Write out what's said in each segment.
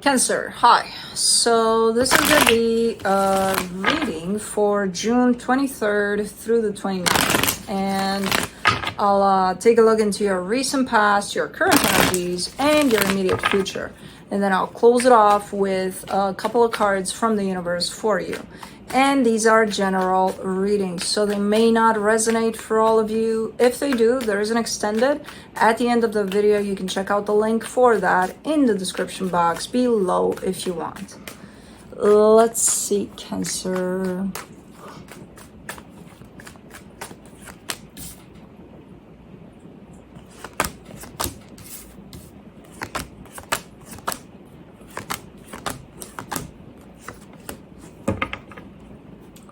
Cancer, hi. So this is going to be a reading for June 23rd through the 29th. And I'll take a look into your recent past, your current energies, and your immediate future. And then I'll close it off with a couple of cards from the universe for you. And these are general readings, so they may not resonate for all of you. If they do, there is an extended. At the end of the video, you can check out the link for that in the description box below if you want. Let's see, Cancer.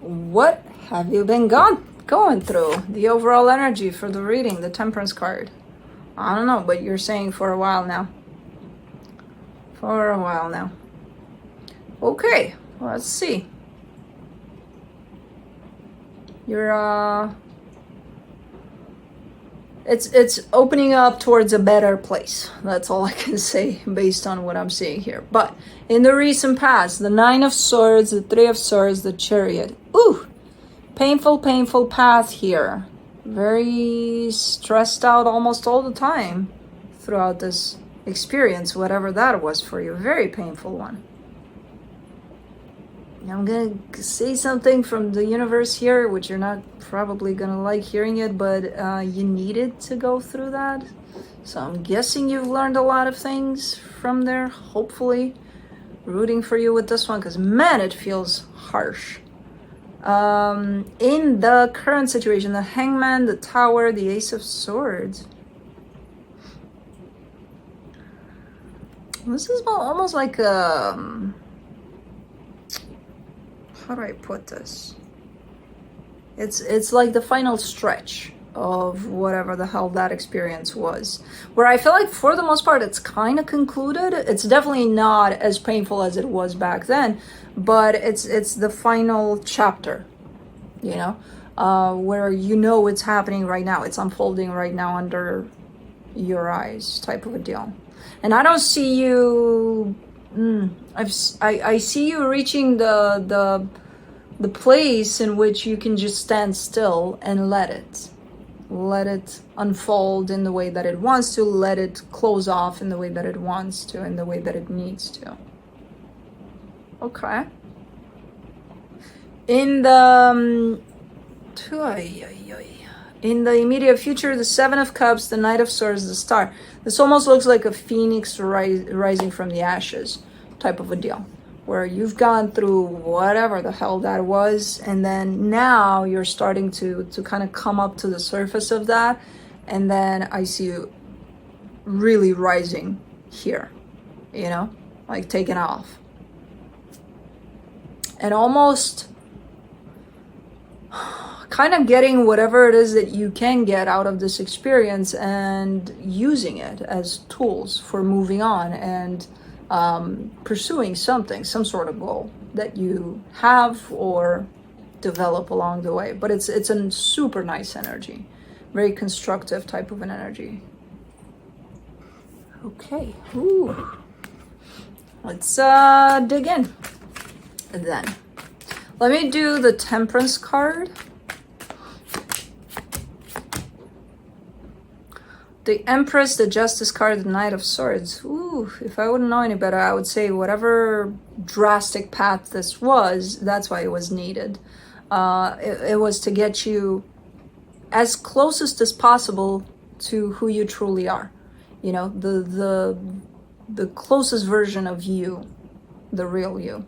What have you been going through? The overall energy for the reading, the Temperance card. I don't know, but you're saying for a while now. For a while now. Okay, let's see. You're it's opening up towards a better place. That's all I can say based on what I'm seeing here. But in the recent past, the Nine of Swords, the Three of Swords, the Chariot. Ooh, painful path here. Very stressed out almost all the time throughout this experience, whatever that was for you. Very painful one. I'm gonna say something from the universe here, which you're not probably gonna like hearing it, but you needed to go through that. So I'm guessing you've learned a lot of things from there, hopefully. Rooting for you with this one, because man, it feels harsh. In the current situation, the Hangman, the Tower, the Ace of Swords. This is almost like a... how do I put this? It's like the final stretch of whatever the hell that experience was, where I feel like for the most part it's kind of concluded. It's definitely not as painful as it was back then, but it's the final chapter, you know, where you know it's happening right now, it's unfolding right now under your eyes, type of a deal. And I don't see you I see you reaching the place in which you can just stand still and let it unfold in the way that it wants to, let it close off in the way that it wants to, in the way that it needs to. Okay. In the immediate future, the Seven of Cups, the Knight of Swords, the Star. This almost looks like a phoenix rising from the ashes type of a deal, where you've gone through whatever the hell that was, and then now you're starting to kind of come up to the surface of that, and then I see you really rising here, you know, like taking off. And almost kind of getting whatever it is that you can get out of this experience and using it as tools for moving on and pursuing something, some sort of goal that you have or develop along the way. But it's a super nice energy, very constructive type of an energy. Okay, ooh. Let's dig in then. Let me do the Temperance card. The Empress, the Justice card, the Knight of Swords. Ooh, if I wouldn't know any better, I would say whatever drastic path this was, that's why it was needed. It was to get you as closest as possible to who you truly are. You know, the closest version of you, the real you,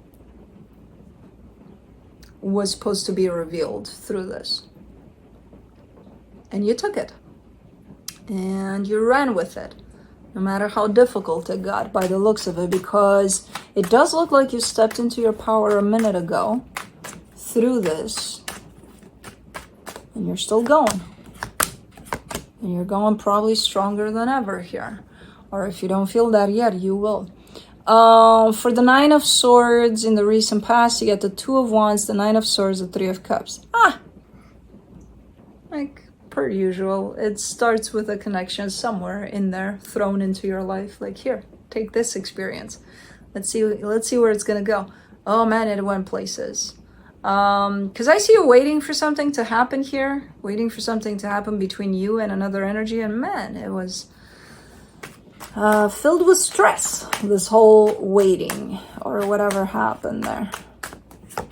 was supposed to be revealed through this. And you took it. And you ran with it, no matter how difficult it got by the looks of it, because it does look like you stepped into your power a minute ago through this, and you're still going. And you're going probably stronger than ever here. Or if you don't feel that yet, you will. For the Nine of Swords in the recent past, you get the Two of Wands, the Nine of Swords, the Three of Cups. Like, per usual, it starts with a connection somewhere in there thrown into your life. Like, here, take this experience. Let's see where it's gonna go. Oh man, it went places. Because I see you waiting for something to happen here, waiting for something to happen between you and another energy, and man, it was filled with stress, this whole waiting or whatever happened there.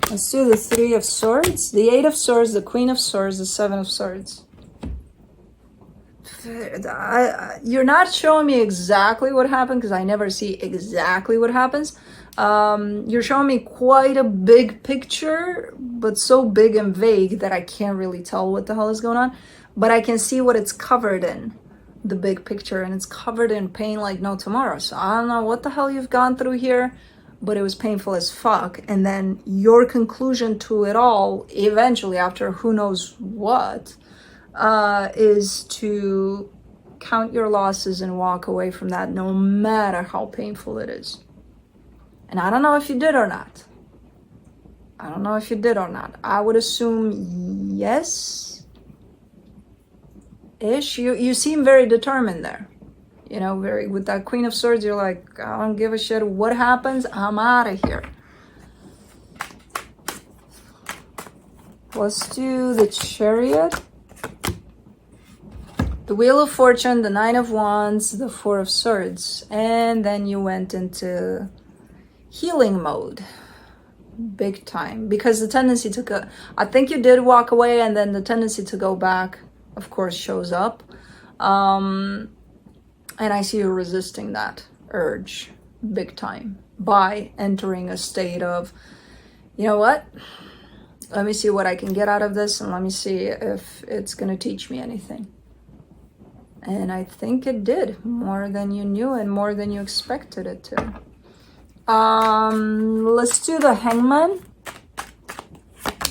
Let's do the Three of Swords, the Eight of Swords, the Queen of Swords, the Seven of Swords. You're not showing me exactly what happened because I never see exactly what happens. You're showing me quite a big picture, but so big and vague that I can't really tell what the hell is going on. But I can see what it's covered in, the big picture, and it's covered in pain like no tomorrow. So I don't know what the hell you've gone through here, but it was painful as fuck. And then your conclusion to it all, eventually, after who knows what, is to count your losses and walk away from that, no matter how painful it is. And I don't know if you did or not. I don't know if you did or not. I would assume yes-ish. You seem very determined there. You know, very with that Queen of Swords, you're like, I don't give a shit what happens. I'm out of here. Let's do the Chariot. The Wheel of Fortune, the Nine of Wands, the Four of Swords. And then you went into healing mode. Big time. Because the tendency to go... I think you did walk away, and then the tendency to go back, of course, shows up. And I see you resisting that urge big time by entering a state of, you know what? Let me see what I can get out of this, and let me see if it's going to teach me anything. And I think it did, more than you knew and more than you expected it to. Let's do the Hangman.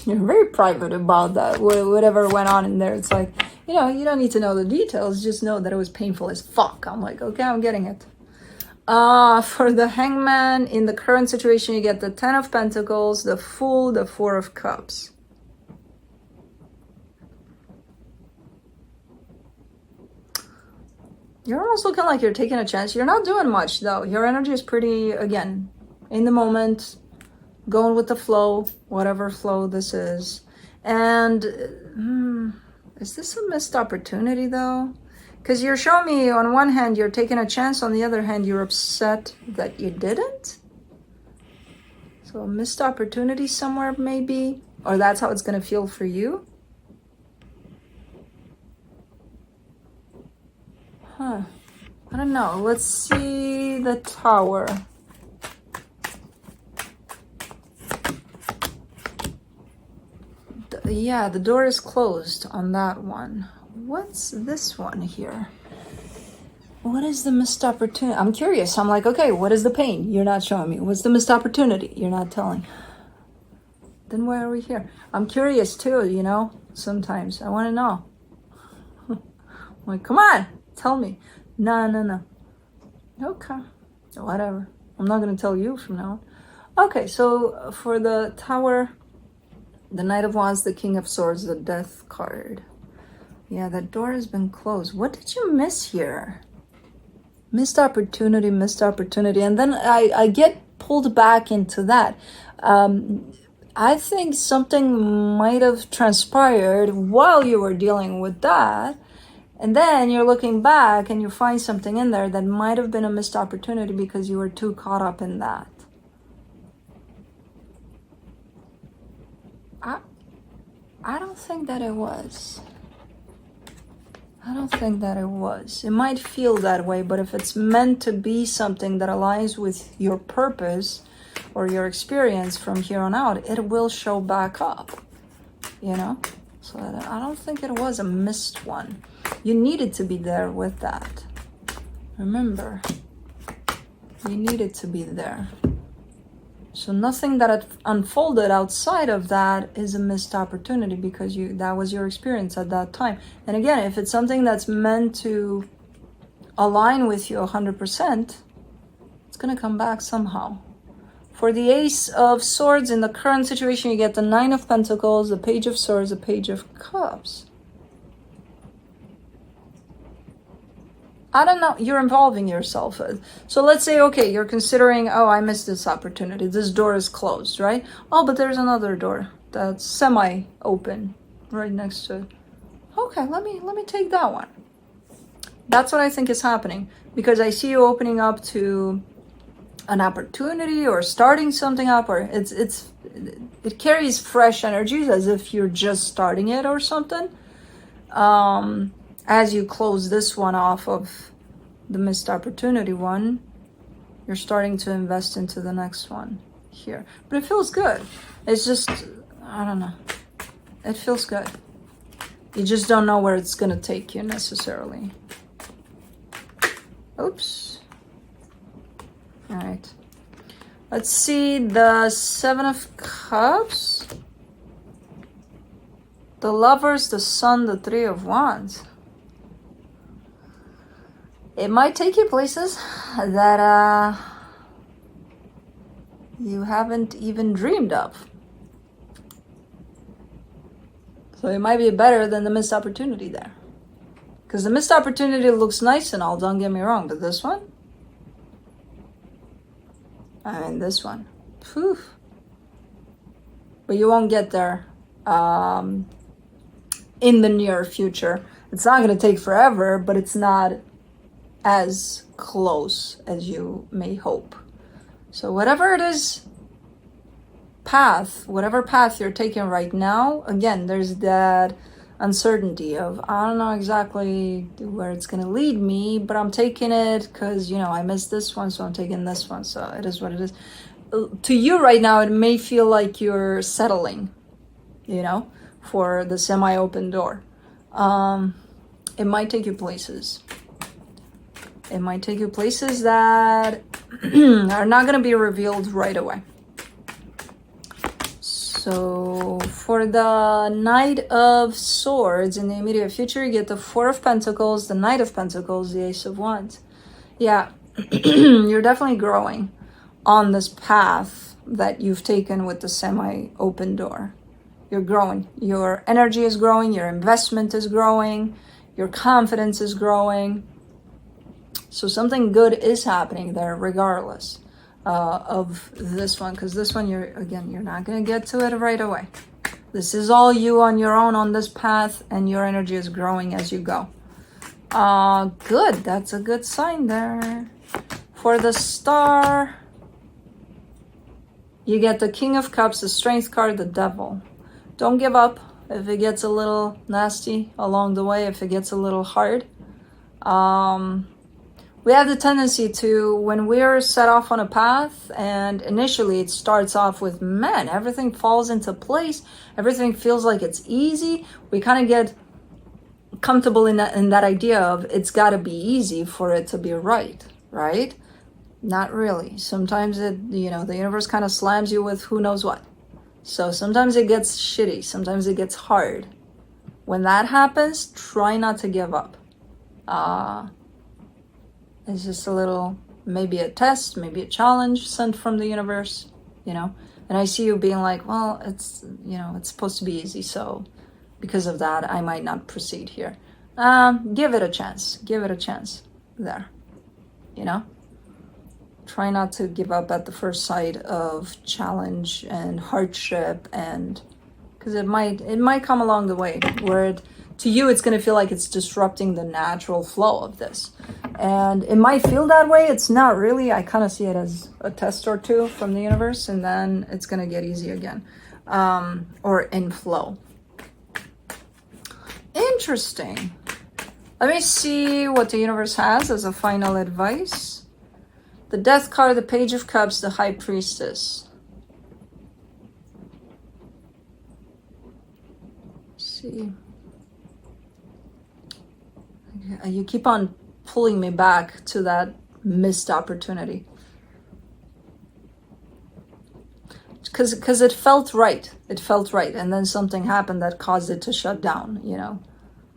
You're very private about that. Whatever went on in there, it's like, you know, you don't need to know the details. Just know that it was painful as fuck. I'm like, okay, I'm getting it. For the Hangman, in the current situation, you get the Ten of Pentacles, the Fool, the Four of Cups. You're almost looking like you're taking a chance. You're not doing much, though. Your energy is pretty, again, in the moment, going with the flow, whatever flow this is. And is this a missed opportunity, though? Because you're showing me, on one hand, you're taking a chance. On the other hand, you're upset that you didn't. So a missed opportunity somewhere, maybe? Or that's how it's going to feel for you? Huh. I don't know. Let's see the Tower. Yeah, the door is closed on that one. What's this one here? What is the missed opportunity? I'm curious. I'm like, okay, what is the pain? You're not showing me. What's the missed opportunity? You're not telling. Then why are we here? I'm curious too, you know, sometimes. I want to know. I'm like, come on. Tell me. No. Okay. Whatever. I'm not going to tell you from now on. Okay, so for the Tower, the Knight of Wands, the King of Swords, the Death card. Yeah, that door has been closed. What did you miss here? Missed opportunity. And then I get pulled back into that. I think something might have transpired while you were dealing with that. And then you're looking back and you find something in there that might have been a missed opportunity because you were too caught up in that. I don't think that it was. I don't think that it was. It might feel that way, but if it's meant to be something that aligns with your purpose or your experience from here on out, it will show back up, you know? So I don't think it was a missed one. You needed to be there with that. Remember, you needed to be there. So nothing that unfolded outside of that is a missed opportunity because that was your experience at that time. And again, if it's something that's meant to align with you 100%, it's going to come back somehow. For the Ace of Swords, in the current situation, you get the Nine of Pentacles, the Page of Swords, the Page of Cups. I don't know, you're involving yourself. So let's say, okay, you're considering, oh, I missed this opportunity. This door is closed, right? Oh, but there's another door that's semi-open right next to it. Okay, let me take that one. That's what I think is happening, because I see you opening up to an opportunity or starting something up, or it carries fresh energies as if you're just starting it or something. As you close this one off of the missed opportunity one, you're starting to invest into the next one here. But it feels good. It's just, I don't know. It feels good. You just don't know where it's gonna take you necessarily. Oops. All right. Let's see the Seven of Cups, the Lovers, the Sun, the Three of Wands. It might take you places that you haven't even dreamed of. So it might be better than the missed opportunity there. Because the missed opportunity looks nice and all, don't get me wrong, but this one? I mean, this one. Whew. But you won't get there in the near future. It's not going to take forever, but it's not as close as you may hope. So whatever it is, whatever path you're taking right now, again, there's that uncertainty of, I don't know exactly where it's going to lead me, but I'm taking it because, I missed this one, so I'm taking this one. So it is what it is. To you right now, it may feel like you're settling, for the semi-open door. It might take you places. It might take you places that are not going to be revealed right away. So for the Knight of Swords in the immediate future, you get the Four of Pentacles, the Knight of Pentacles, the Ace of Wands. Yeah, you're definitely growing on this path that you've taken with the semi-open door. You're growing. Your energy is growing. Your investment is growing. Your confidence is growing. So something good is happening there regardless of this one. Because this one, you're not going to get to it right away. This is all you on your own on this path, and your energy is growing as you go. Good. That's a good sign there. For the Star, you get the King of Cups, the Strength card, the Devil. Don't give up if it gets a little nasty along the way, if it gets a little hard. We have the tendency to, when we're set off on a path and initially it starts off with, man, everything falls into place, everything feels like it's easy, we kind of get comfortable in that idea of it's got to be easy for it to be right? Not really. Sometimes the universe kind of slams you with who knows what. So sometimes it gets shitty, sometimes it gets hard. When that happens, try not to give up. It's just a little, maybe a test, maybe a challenge sent from the universe, and I see you being like, well, it's supposed to be easy, so because of that, I might not proceed here. Give it a chance there, try not to give up at the first sight of challenge and hardship, and because it might come along the way where to you, it's going to feel like it's disrupting the natural flow of this. And it might feel that way. It's not really. I kind of see it as a test or two from the universe, and then it's going to get easy again. Or in flow. Interesting. Let me see what the universe has as a final advice. The Death card, the Page of Cups, the High Priestess. Let's see. You keep on pulling me back to that missed opportunity. Because it felt right. And then something happened that caused it to shut down,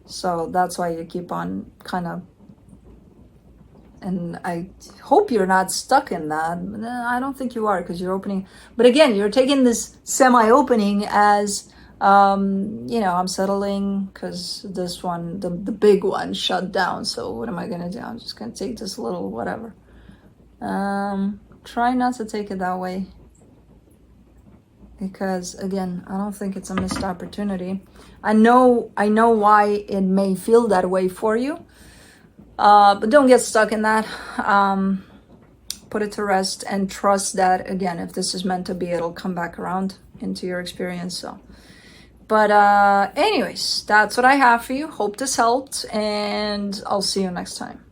So that's why you keep on kind of... And I hope you're not stuck in that. I don't think you are, because you're opening... But again, you're taking this semi-opening as You know, I'm settling because this one, the big one, shut down. So what am I gonna do? I'm just gonna take this little whatever. Try not to take it that way, because again, I don't think it's a missed opportunity. I know why it may feel that way for you, but don't get stuck in that. Put it to rest and trust that, again, if this is meant to be, it'll come back around into your experience. So, but anyways, that's what I have for you. Hope this helped, and I'll see you next time.